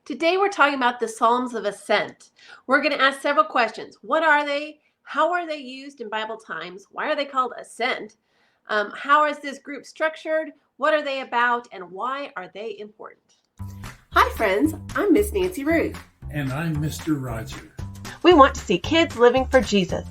Today we're talking about the Psalms of Ascent. We're going to ask several questions. What are they? How are they used in Bible times? Why are they called Ascent? How is this group structured? What are they about? And why are they important? Hi friends, I'm Miss Nancy Ruth. And I'm Mr. Roger. We want to see kids living for Jesus.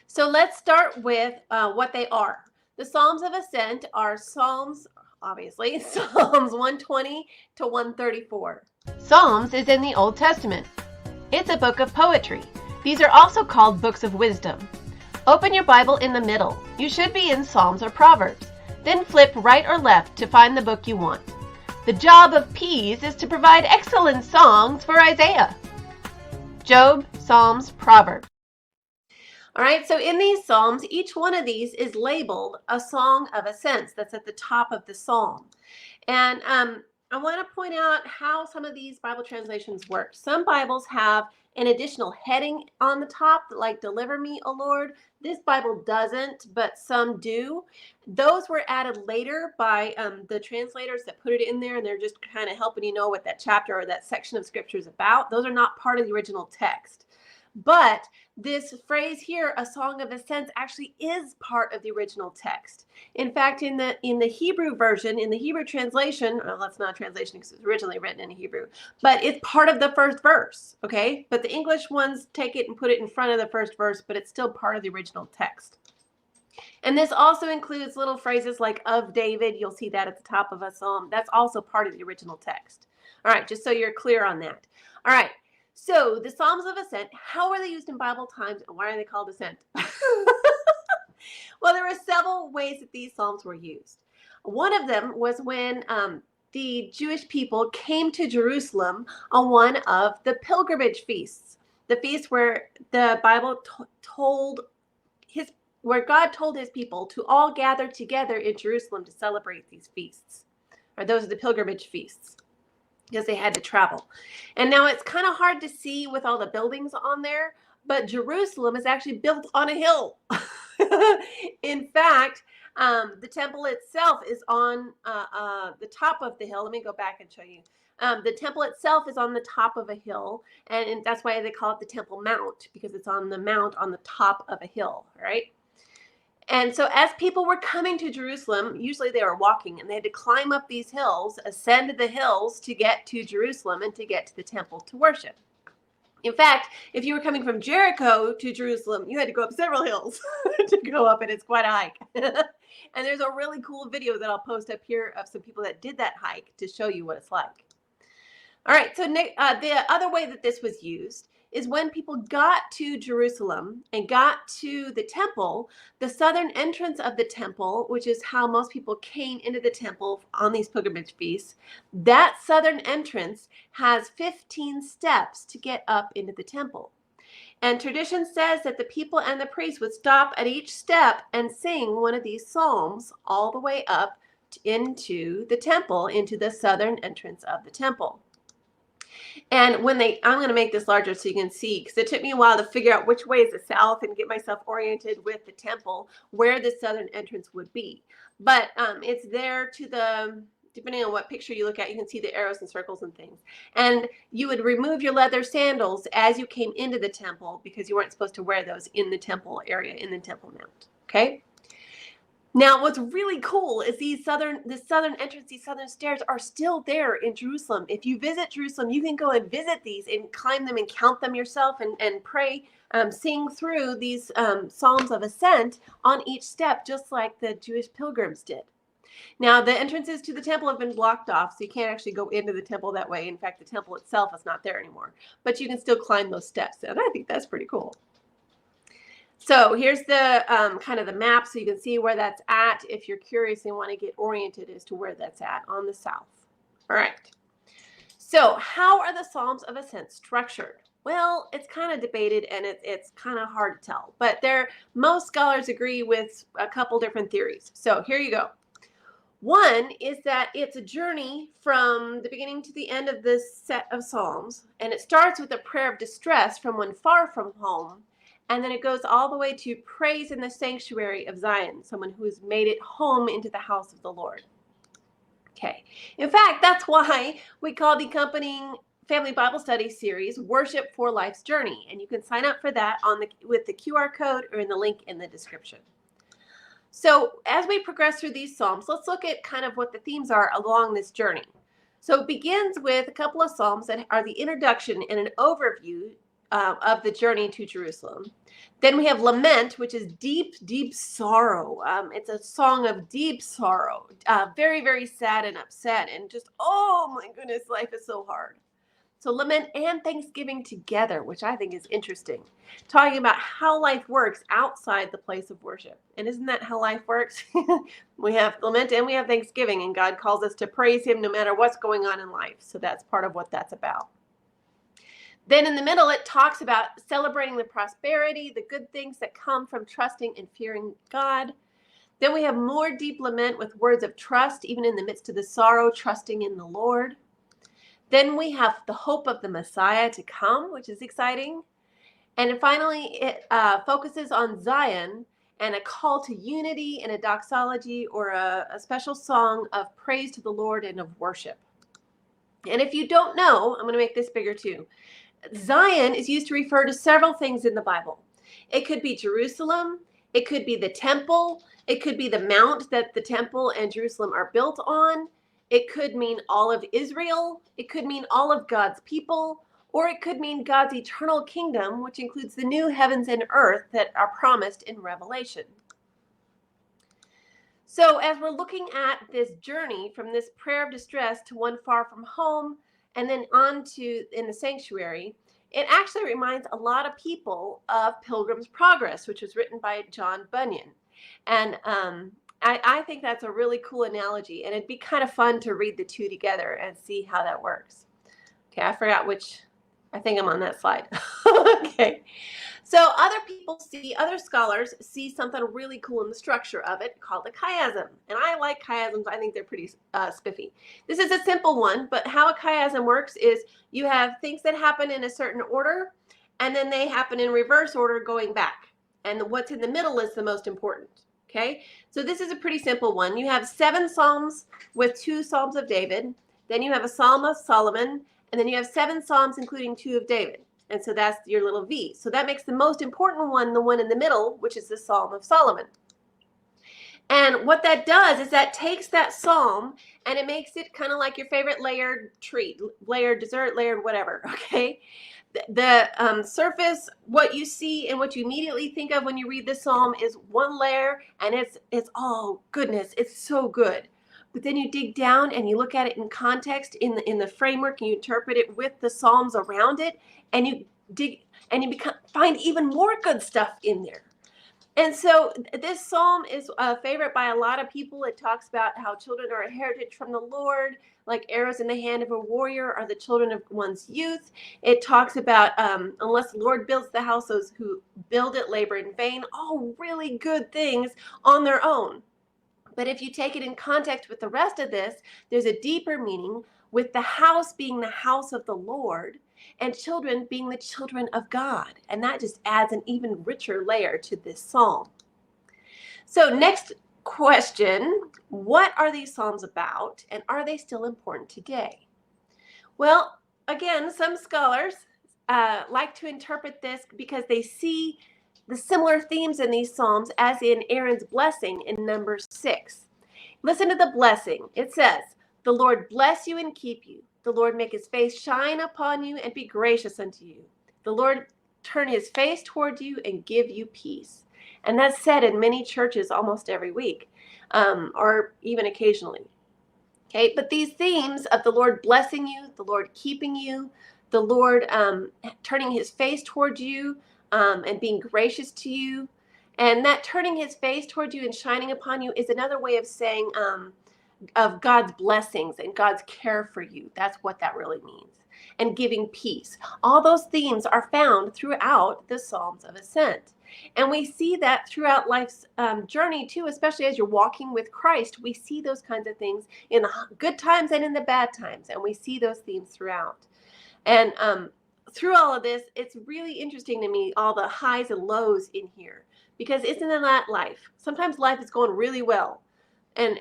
So let's start with what they are. The Psalms of Ascent are Psalms, obviously, Psalms 120 to 134. Psalms is in the Old Testament. It's a book of poetry. These are also called books of wisdom. Open your Bible in the middle. You should be in Psalms or Proverbs. Then flip right or left to find the book you want. The job of P's is to provide excellent songs for Isaiah. Job, Psalms, Proverbs. All right, so in these Psalms, each one of these is labeled a song of ascent. That's at the top of the Psalm. And I want to point out how some of these Bible translations work. Some Bibles have an additional heading on the top, like Deliver Me, O Lord. This Bible doesn't, but some do. Those were added later by the translators that put it in there, and they're just kind of helping you know what that chapter or that section of Scripture is about. Those are not part of the original text. But this phrase here, a song of ascent, actually is part of the original text. In fact, in the Hebrew version, in the Hebrew translation, well, that's not a translation because it's originally written in Hebrew, but it's part of the first verse, okay? But the English ones take it and put it in front of the first verse, but it's still part of the original text. And this also includes little phrases like of David. You'll see that at the top of a psalm. That's also part of the original text. All right, just so you're clear on that. All right. So the Psalms of Ascent, how are they used in Bible times and why are they called Ascent? Well, there were several ways that these Psalms were used. One of them was when the Jewish people came to Jerusalem on one of the pilgrimage feasts. The feast where the Bible where God told his people to all gather together in Jerusalem to celebrate these feasts. Or those are the pilgrimage feasts, because they had to travel. And now it's kind of hard to see with all the buildings on there, but Jerusalem is actually built on a hill. In fact, the temple itself is on the top of the hill. Let me go back and show you. The temple itself is on the top of a hill, and that's why they call it the Temple Mount, because it's on the mount on the top of a hill, right? And so as people were coming to Jerusalem, usually they were walking and they had to climb up these hills, ascend the hills to get to Jerusalem and to get to the temple to worship. In fact, if you were coming from Jericho to Jerusalem, you had to go up several hills to go up, and it's quite a hike. And there's a really cool video that I'll post up here of some people that did that hike to show you what it's like. All right, so the other way that this was used is when people got to Jerusalem and got to the temple, the southern entrance of the temple, which is how most people came into the temple on these pilgrimage feasts, that southern entrance has 15 steps to get up into the temple. And tradition says that the people and the priests would stop at each step and sing one of these psalms all the way up into the temple, into the southern entrance of the temple. And when I'm going to make this larger so you can see, because it took me a while to figure out which way is the south and get myself oriented with the temple, where the southern entrance would be. But it's there to the, depending on what picture you look at, you can see the arrows and circles and things. And you would remove your leather sandals as you came into the temple, because you weren't supposed to wear those in the temple area, in the Temple Mount. Okay? Now, what's really cool is this southern entrance, these southern stairs are still there in Jerusalem. If you visit Jerusalem, you can go and visit these and climb them and count them yourself and pray, sing through these Psalms of Ascent on each step, just like the Jewish pilgrims did. Now, the entrances to the temple have been blocked off, so you can't actually go into the temple that way. In fact, the temple itself is not there anymore, but you can still climb those steps, and I think that's pretty cool. So here's the kind of the map, so you can see where that's at if you're curious and want to get oriented as to where that's at on the south. All right. So how are the Psalms of Ascent structured? Well, it's kind of debated and it's kind of hard to tell, but most scholars agree with a couple different theories. So here you go. One is that it's a journey from the beginning to the end of this set of Psalms, and it starts with a prayer of distress from one far from home. And then it goes all the way to praise in the sanctuary of Zion, someone who has made it home into the house of the Lord. Okay. In fact, that's why we call the accompanying family Bible study series Worship for Life's Journey. And you can sign up for that with the QR code or in the link in the description. So as we progress through these Psalms, let's look at kind of what the themes are along this journey. So it begins with a couple of Psalms that are the introduction and an overview of the journey to Jerusalem. Then we have Lament, which is deep, deep sorrow. It's a song of deep sorrow, very, very sad and upset, and just, oh my goodness, life is so hard. So Lament and Thanksgiving together, which I think is interesting, talking about how life works outside the place of worship. And isn't that how life works? We have Lament and we have Thanksgiving, and God calls us to praise him no matter what's going on in life. So that's part of what that's about. Then in the middle, it talks about celebrating the prosperity, the good things that come from trusting and fearing God. Then we have more deep lament with words of trust, even in the midst of the sorrow, trusting in the Lord. Then we have the hope of the Messiah to come, which is exciting. And finally, it focuses on Zion and a call to unity and a doxology or a special song of praise to the Lord and of worship. And if you don't know, I'm going to make this bigger too. Zion is used to refer to several things in the Bible. It could be Jerusalem. It could be the temple. It could be the mount that the temple and Jerusalem are built on. It could mean all of Israel. It could mean all of God's people. Or it could mean God's eternal kingdom, which includes the new heavens and earth that are promised in Revelation. So as we're looking at this journey from this prayer of distress to one far from home, and then on to in the sanctuary, it actually reminds a lot of people of Pilgrim's Progress, which was written by John Bunyan. And I think that's a really cool analogy, and it'd be kind of fun to read the two together and see how that works. Okay, I forgot which, I think I'm on that slide. Okay. So other scholars see something really cool in the structure of it called a chiasm. And I like chiasms. I think they're pretty spiffy. This is a simple one, but how a chiasm works is you have things that happen in a certain order, and then they happen in reverse order going back. And what's in the middle is the most important. Okay, so this is a pretty simple one. You have 7 Psalms with 2 Psalms of David. Then you have a Psalm of Solomon, and then you have 7 Psalms, including 2 of David. And so that's your little V. So that makes the most important one the one in the middle, which is the Psalm of Solomon. And what that does is that takes that psalm and it makes it kind of like your favorite layered treat, layered dessert, layered whatever, okay? The surface, what you see and what you immediately think of when you read this psalm is one layer, and it's oh goodness, it's so good. But then you dig down and you look at it in context, in the framework, and you interpret it with the psalms around it, and you dig and you find even more good stuff in there. And so this psalm is a favorite by a lot of people. It talks about how children are a heritage from the Lord, like arrows in the hand of a warrior are the children of one's youth. It talks about unless the Lord builds the house, those who build it labor in vain. All really good things on their own. But if you take it in context with the rest of this, there's a deeper meaning, with the house being the house of the Lord and children being the children of God. And that just adds an even richer layer to this psalm. So next question, what are these psalms about, and are they still important today? Well, again, some scholars like to interpret this because they see the similar themes in these psalms as in Aaron's blessing in Numbers 6. Listen to the blessing. It says, "The Lord bless you and keep you. The Lord make his face shine upon you and be gracious unto you. The Lord turn his face toward you and give you peace." And that's said in many churches almost every week, or even occasionally. Okay, but these themes of the Lord blessing you, the Lord keeping you, the Lord turning his face toward you and being gracious to you, and that turning his face toward you and shining upon you is another way of saying of God's blessings and God's care for you. That's what that really means. And giving peace. All those themes are found throughout the Psalms of Ascent. And we see that throughout life's journey too, especially as you're walking with Christ. We see those kinds of things in the good times and in the bad times. And we see those themes throughout. And through all of this, it's really interesting to me, all the highs and lows in here. Because isn't that life? Sometimes life is going really well. And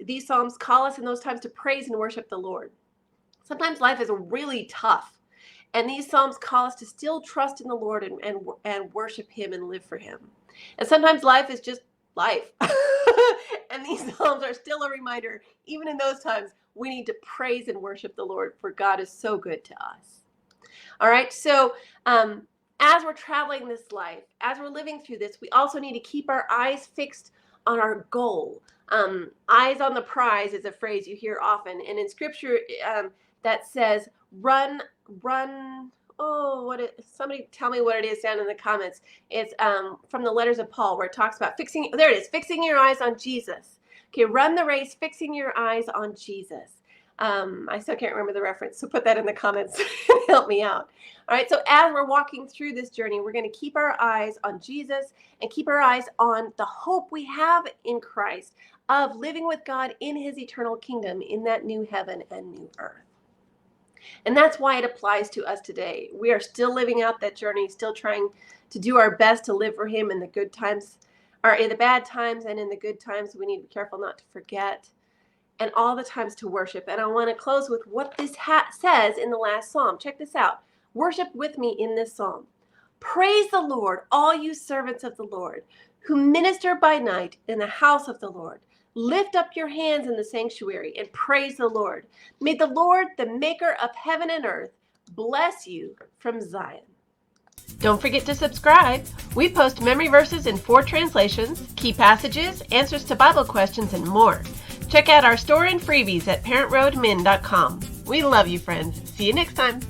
these Psalms call us in those times to praise and worship the Lord. Sometimes life is really tough. And these Psalms call us to still trust in the Lord and worship Him and live for Him. And sometimes life is just life. And these Psalms are still a reminder, even in those times, we need to praise and worship the Lord, for God is so good to us. All right, so as we're traveling this life, as we're living through this, we also need to keep our eyes fixed on our goal. Eyes on the prize is a phrase you hear often. And in Scripture, that says, run. Somebody tell me what it is down in the comments. It's from the letters of Paul, where it talks about fixing your eyes on Jesus. Okay, run the race, fixing your eyes on Jesus. I still can't remember the reference, so put that in the comments and help me out. All right, so as we're walking through this journey, we're going to keep our eyes on Jesus and keep our eyes on the hope we have in Christ of living with God in His eternal kingdom in that new heaven and new earth. And that's why it applies to us today. We are still living out that journey, still trying to do our best to live for Him in the good times, or in the bad times, and in the good times. We need to be careful not to forget, and all the times to worship. And I want to close with what this says in the last psalm. Check this out. Worship with me in this psalm. Praise the Lord, all you servants of the Lord, who minister by night in the house of the Lord. Lift up your hands in the sanctuary and praise the Lord. May the Lord, the maker of heaven and earth, bless you from Zion. Don't forget to subscribe. We post memory verses in 4 translations, key passages, answers to Bible questions, and more. Check out our store and freebies at parentroadmin.com. We love you, friends. See you next time.